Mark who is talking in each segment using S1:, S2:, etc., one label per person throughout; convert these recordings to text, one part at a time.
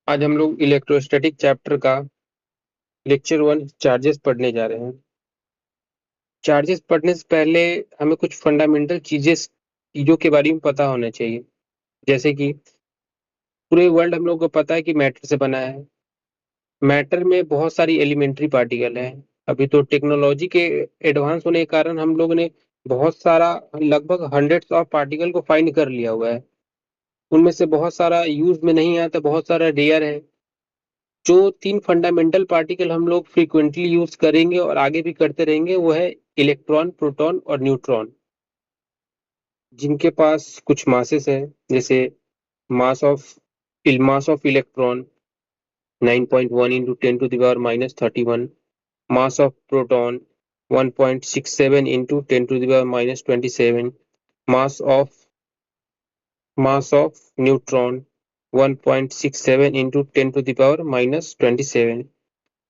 S1: आज हम लोग इलेक्ट्रोस्टैटिक चैप्टर का लेक्चर 1 चार्जेस पढ़ने जा रहे हैं। चार्जेस पढ़ने से पहले हमें कुछ फंडामेंटल चीजों के बारे में पता होना चाहिए। जैसे कि पूरे वर्ल्ड हम लोग को पता है कि मैटर से बना है। मैटर में बहुत सारी एलिमेंट्री पार्टिकल हैं। अभी तो टेक्नोलॉजी के एडवांस होने के कारण हम लोग ने बहुत सारा, लगभग हंड्रेड्स ऑफ पार्टिकल को फाइंड कर लिया हुआ है। उनमें से बहुत सारा यूज में नहीं आता, बहुत सारा रेयर है। जो 3 फंडामेंटल पार्टिकल हम लोग फ्रीक्वेंटली यूज करेंगे और आगे भी करते रहेंगे, वो है इलेक्ट्रॉन, प्रोटॉन और न्यूट्रॉन, जिनके पास कुछ मासेस है। जैसे mass of mass of electron 9.1 into 10 to the power minus 31, mass of proton 1.67 into 10 to the power minus 27, mass of mass of neutron 1.67 into 10 to the power minus 27।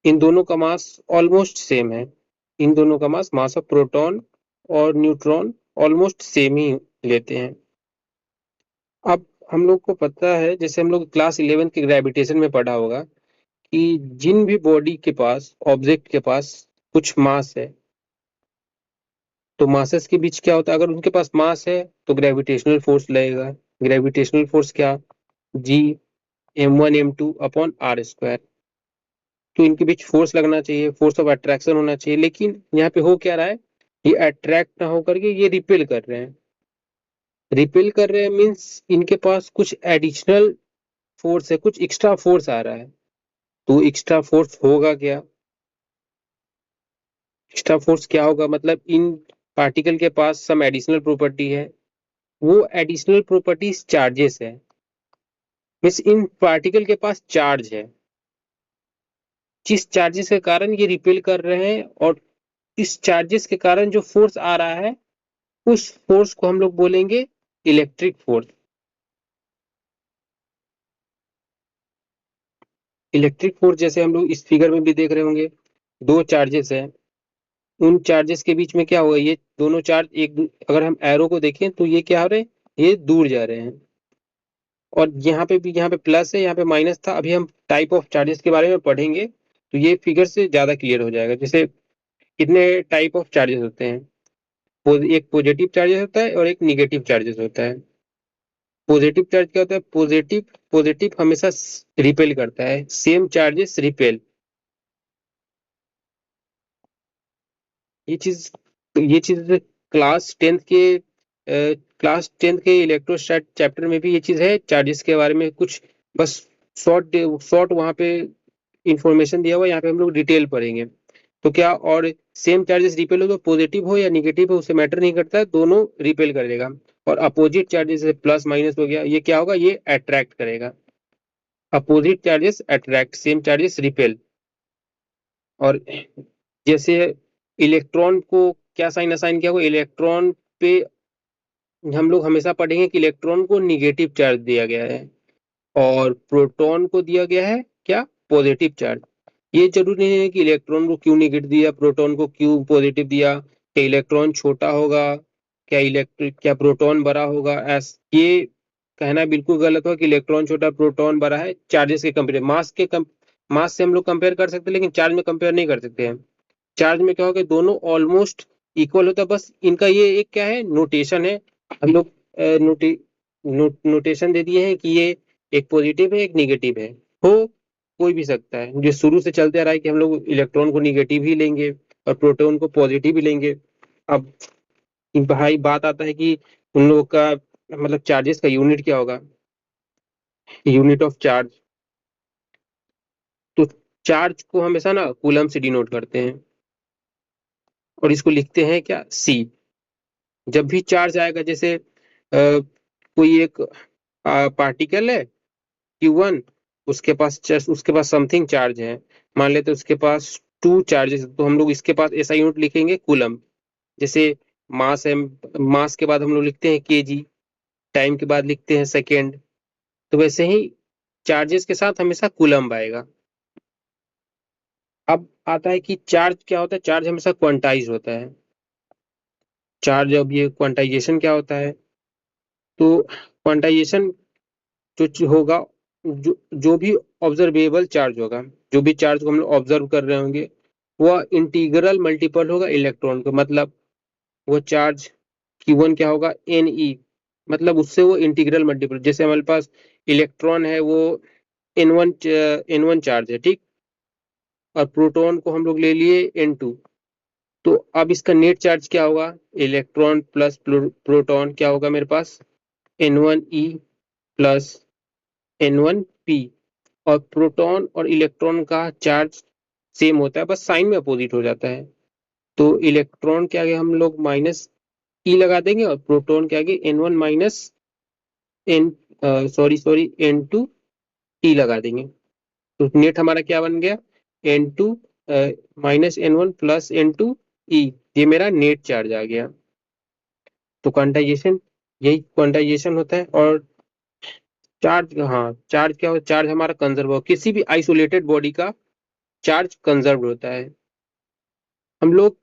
S1: इन दोनों का mass almost same है। इन दोनों का mass of proton और neutron almost same ही लेते हैं। अब हम लोग को पता है, जैसे हम लोग क्लास 11 के ग्रेविटेशन में पढ़ा होगा, कि जिन भी बॉडी के पास, ऑब्जेक्ट के पास कुछ मास है, तो मासेस के बीच क्या होता है, अगर उनके पास मास है तो ग्रेविटेशनल फोर्स लगेगा। ग्रेविटेशनल फोर्स क्या, जी m1 m2 upon are square. तो इनके बीच फोर्स लगना चाहिए, फोर्स ऑफ अट्रैक्शन होना चाहिए। लेकिन यहाँ पे हो क्या रहा है, ये अट्रैक्ट ना होकर के ये रिपेल कर रहे हैं। रिपेल कर रहे हैं मीन्स इनके पास कुछ एडिशनल फोर्स है, कुछ एक्स्ट्रा फोर्स आ रहा है। तो एक्स्ट्रा फोर्स होगा क्या, एक्स्ट्रा फोर्स क्या होगा, मतलब इन पार्टिकल के पास सम एडिशनल प्रॉपर्टी है। वो एडिशनल प्रॉपर्टीज चार्जेस है। मीन्स इन पार्टिकल के पास चार्ज है, जिस चार्जेस के कारण ये रिपेल कर रहे हैं। और इस चार्जेस के कारण जो फोर्स आ रहा है, उस फोर्स को हम लोग बोलेंगे इलेक्ट्रिक फोर्स। इलेक्ट्रिक फोर्स जैसे हम लोग इस फिगर में भी देख रहे होंगे, दो चार्जेस है। उन चार्जेस के बीच में क्या होगा, ये दोनों चार्ज अगर हम एरो को देखें तो ये क्या हो रहे हैं, ये दूर जा रहे हैं। और यहाँ पे भी, यहाँ पे प्लस है, यहाँ पे माइनस था। अभी हम टाइप ऑफ चार्जेस के बारे में पढ़ेंगे तो ये फिगर से ज्यादा क्लियर हो जाएगा। जैसे कितने टाइप ऑफ चार्जेस होते हैं, एक पॉजिटिव चार्जेस होता है और एक निगेटिव चार्जेस होता है। पॉजिटिव चार्ज क्या होता है, पॉजिटिव पॉजिटिव हमेशा रिपेल करता है, सेम चार्जेस रिपेल। ये चीज ये चीज क्लास टेंथ के क्लास टेंथ के इलेक्ट्रोस्टैट चैप्टर में भी ये चीज है। चार्जेस के बारे में कुछ बस शॉर्ट शॉर्ट वहां पे इंफॉर्मेशन दिया हुआ है, यहाँ पे हम लोग डिटेल पढ़ेंगे। तो क्या, और सेम चार्जेस रिपेल हो तो पॉजिटिव हो या निगेटिव हो उससे मैटर नहीं करता है, दोनों रिपेल करेगा। और अपोजिट चार्जेस प्लस माइनस हो गया, ये क्या होगा, ये अट्रैक्ट करेगा। Opposite charges attract, same charges repel. और जैसे इलेक्ट्रॉन को क्या साइन असाइन किया हुआ, इलेक्ट्रॉन पे हम लोग हमेशा पढ़ेंगे कि इलेक्ट्रॉन को निगेटिव चार्ज दिया गया है और प्रोटॉन को दिया गया है क्या, पॉजिटिव चार्ज। ये जरूरी नहीं है कि इलेक्ट्रॉन को क्यों निगेटिव दिया, प्रोटॉन को क्यों पॉजिटिव दिया। क्या इलेक्ट्रॉन छोटा होगा, क्या प्रोटॉन बड़ा होगा, ये कहना बिल्कुल गलत हो कि इलेक्ट्रॉन छोटा प्रोटॉन बड़ा है। चार्जेस के कंपेयर, मास से हम लोग कंपेयर कर सकते हैं, लेकिन चार्ज में कंपेयर नहीं कर सकते हैं। चार्ज में क्या होगा, दोनों ऑलमोस्ट इक्वल होता है। बस इनका ये एक क्या है, नोटेशन है। हम लोग नोटेशन दे दिए हैं कि ये एक पॉजिटिव है, एक निगेटिव है। हो कोई भी सकता है, जो शुरू से चलते आ रहा है कि हम लोग इलेक्ट्रॉन को निगेटिव ही लेंगे और प्रोटॉन को पॉजिटिव ही लेंगे। अब भाई बात आता है कि उन लोगों का मतलब चार्जेस का यूनिट क्या होगा, यूनिट ऑफ चार्ज। तो चार्ज को हमेशा ना कूलम से डिनोट करते हैं और इसको लिखते हैं क्या, सी। जब भी चार्ज आएगा, जैसे कोई एक पार्टिकल है Q1, उसके पास समथिंग चार्ज है। मान लेते हैं उसके पास 2 चार्जेस, तो हम लोग इसके पास ऐसा यूनिट लिखेंगे कूलम। जैसे मास है, मास के बाद हम लोग लिखते हैं केजी, टाइम के बाद लिखते हैं सेकेंड। तो वैसे ही चार्जेस के साथ हमेशा कूलम आएगा। अब आता है कि चार्ज क्या होता है, चार्ज हमेशा क्वांटाइज होता है। चार्ज, अब ये क्वांटाइजेशन क्या होता है, तो क्वांटाइजेशन जो होगा, जो जो भी ऑब्जर्वेबल चार्ज होगा। जो भी चार्ज को हम लोग ऑब्जर्व कर रहे होंगे वह इंटीग्रल मल्टीपल होगा इलेक्ट्रॉन का, मतलब वो चार्ज Q1 क्या होगा, Ne, मतलब उससे वो इंटीग्रल मल्टीपल, जैसे हमारे पास इलेक्ट्रॉन है वो N1 चार्ज है, ठीक, और प्रोटॉन को हम लोग ले लिए N2। तो अब इसका नेट चार्ज क्या होगा, इलेक्ट्रॉन प्लस प्रोटॉन क्या होगा मेरे पास, N1e प्लस N1p। और प्रोटॉन और इलेक्ट्रॉन का चार्ज सेम होता है, बस साइन में अपोजिट हो जाता है। तो इलेक्ट्रॉन के आगे हम लोग माइनस ई लगा देंगे और प्रोटॉन के आगे N1 minus N sorry N2e लगा देंगे। तो नेट हमारा क्या बन गया, N2 minus N1 plus N2e, ये मेरा नेट चार्ज आ गया। तो क्वांटाइजेशन, यही क्वांटाइजेशन होता है। और चार्ज, हाँ चार्ज क्या हो, चार्ज हमारा कंजर्व हो, किसी भी आइसोलेटेड बॉडी का चार्ज कंजर्व होता है। हम लोग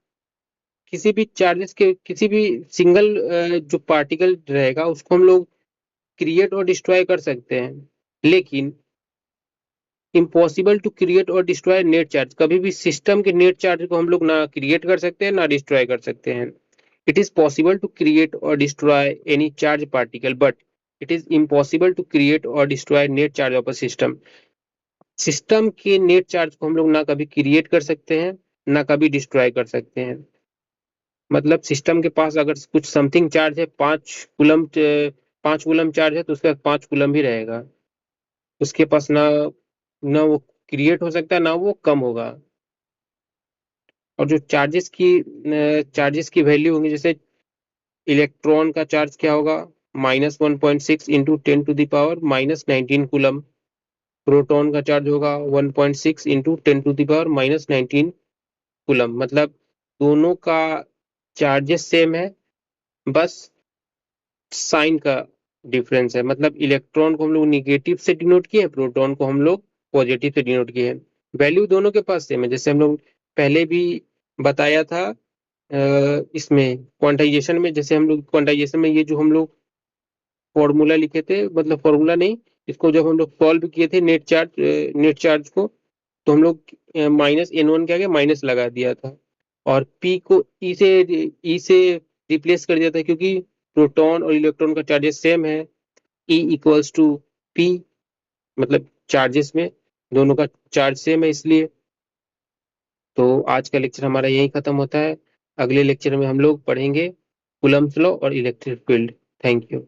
S1: किसी भी चार्जेस के, किसी भी सिंगल जो पार्टिकल रहेगा उसको हम लोग क्रिएट और डिस्ट्रॉय कर सकते हैं, लेकिन इम्पॉसिबल टू क्रिएट और डिस्ट्रॉय नेट चार्ज। कभी भी सिस्टम के नेट चार्ज को हम लोग ना क्रिएट कर सकते हैं ना डिस्ट्रॉय कर सकते हैं। It is possible to create और destroy any charge particle, but it is impossible to create और destroy net charge of a system. System के नेट चार्ज को हम लोग ना कभी क्रिएट कर सकते हैं ना कभी डिस्ट्रॉय कर सकते हैं। मतलब सिस्टम के पास अगर कुछ समथिंग चार्ज है, 5 कूलम चार्ज है, तो उसके पास 5 कूलम ही रहेगा। उसके पास ना ना वो क्रिएट हो सकता है ना वो कम होगा। और जो चार्जेस की वैल्यू होंगी, जैसे इलेक्ट्रॉन का चार्ज क्या होगा, -1.6 इंटू 10⁻⁻19 कूलम। प्रोटॉन का चार्ज होगा 1.6 इंटू 10⁻⁻19 कूलम। मतलब दोनों का चार्जेस सेम है, बस साइन का डिफरेंस है। मतलब इलेक्ट्रॉन को हम लोग निगेटिव से डिनोट किए, प्रोटॉन को हम लोग पॉजिटिव से डिनोट किए। वैल्यू दोनों के पास सेम है, जैसे हम लोग पहले भी बताया था इसमें क्वांटाइजेशन में। जैसे हम लोग क्वांटाइजेशन में ये जो हम लोग फॉर्मूला लिखे थे, मतलब फॉर्मूला नहीं, इसको जब हम लोग सॉल्व किए थे नेट चार्ज को, तो हम लोग -N1 के आगे माइनस लगा दिया था और P को ई से रिप्लेस कर दिया था, क्योंकि प्रोटॉन और इलेक्ट्रॉन का चार्जेस सेम है। E इक्वल्स टू P, मतलब चार्जेस में दोनों का चार्ज सेम है इसलिए। तो आज का लेक्चर हमारा यही खत्म होता है। अगले लेक्चर में हम लोग पढ़ेंगे कूलम्ब्स लॉ और इलेक्ट्रिक फील्ड। Thank you.